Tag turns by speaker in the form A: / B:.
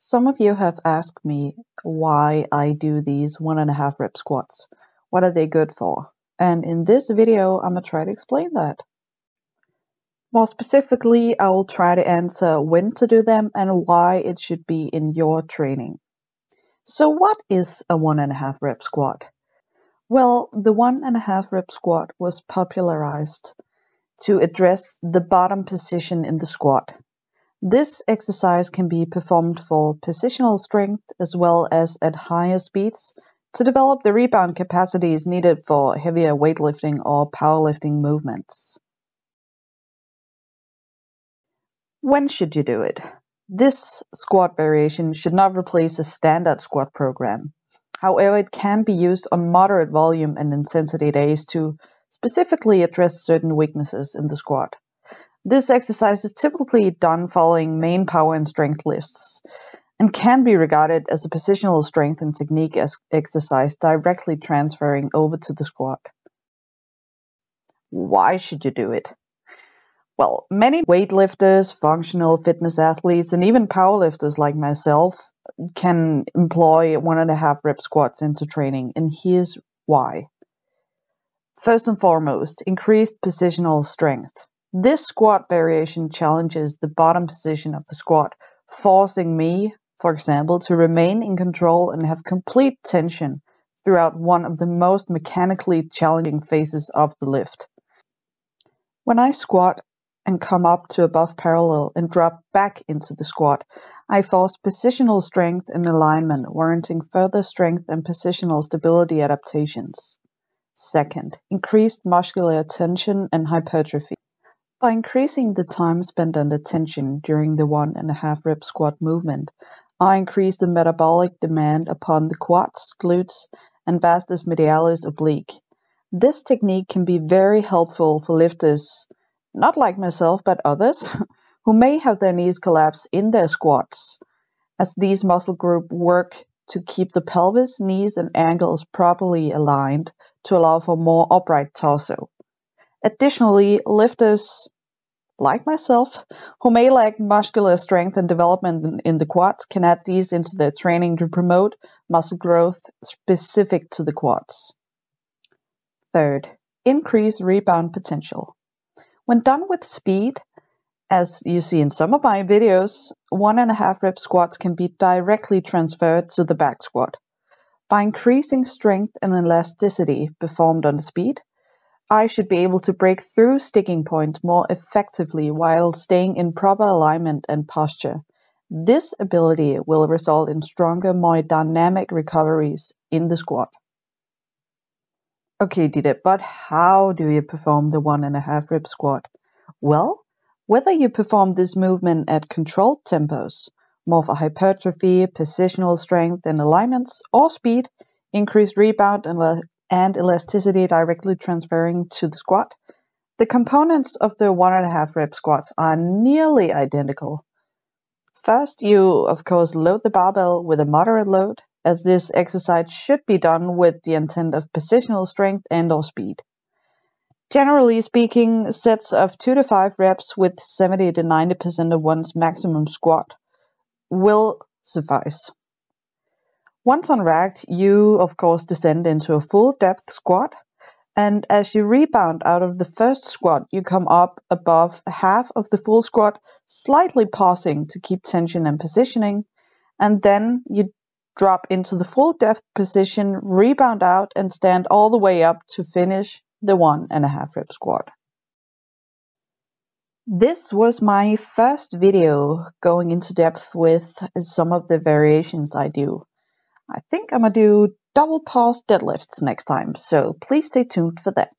A: Some of you have asked me why I do these 1.5 rep squats. What are they good for? And in this video, I'm going to try to explain that. More specifically, I will try to answer when to do them and why it should be in your training. So what is a 1.5 rep squat? Well, the 1.5 rep squat was popularized to address the bottom position in the squat. This exercise can be performed for positional strength as well as at higher speeds to develop the rebound capacities needed for heavier weightlifting or powerlifting movements. When should you do it? This squat variation should not replace a standard squat program. However, it can be used on moderate volume and intensity days to specifically address certain weaknesses in the squat. This exercise is typically done following main power and strength lifts and can be regarded as a positional strength and technique exercise directly transferring over to the squat. Why should you do it? Well, many weightlifters, functional fitness athletes, and even powerlifters like myself can employ 1.5 rep squats into training, and here's why. First and foremost, increased positional strength. This squat variation challenges the bottom position of the squat, forcing me, for example, to remain in control and have complete tension throughout one of the most mechanically challenging phases of the lift. When I squat and come up to above parallel and drop back into the squat, I force positional strength and alignment, warranting further strength and positional stability adaptations. Second, increased muscular tension and hypertrophy. By increasing the time spent under tension during the 1.5 rep squat movement, I increase the metabolic demand upon the quads, glutes, and vastus medialis oblique. This technique can be very helpful for lifters, not like myself, but others, who may have their knees collapse in their squats, as these muscle groups work to keep the pelvis, knees, and ankles properly aligned to allow for more upright torso. Additionally, lifters like myself, who may lack muscular strength and development in the quads, can add these into their training to promote muscle growth specific to the quads. Third, increase rebound potential. When done with speed, as you see in some of my videos, 1.5 rep squats can be directly transferred to the back squat. By increasing strength and elasticity performed on speed, I should be able to break through sticking points more effectively while staying in proper alignment and posture. This ability will result in stronger, more dynamic recoveries in the squat. Okay, Dita, but how do you perform the 1.5 rep squat? Well, whether you perform this movement at controlled tempos, more for hypertrophy, positional strength and alignments, or speed, increased rebound and elasticity directly transferring to the squat, the components of the 1.5 rep squats are nearly identical. First, you of course load the barbell with a moderate load, as this exercise should be done with the intent of positional strength and/or speed. Generally speaking, sets of 2 to 5 reps with 70 to 90% of one's maximum squat will suffice. Once on racked, you of course descend into a full depth squat, and as you rebound out of the first squat, you come up above half of the full squat, slightly pausing to keep tension and positioning, and then you drop into the full depth position, rebound out, and stand all the way up to finish the 1.5 rep squat. This was my first video going into depth with some of the variations I do. I think I'm going to do double pause deadlifts next time, so please stay tuned for that.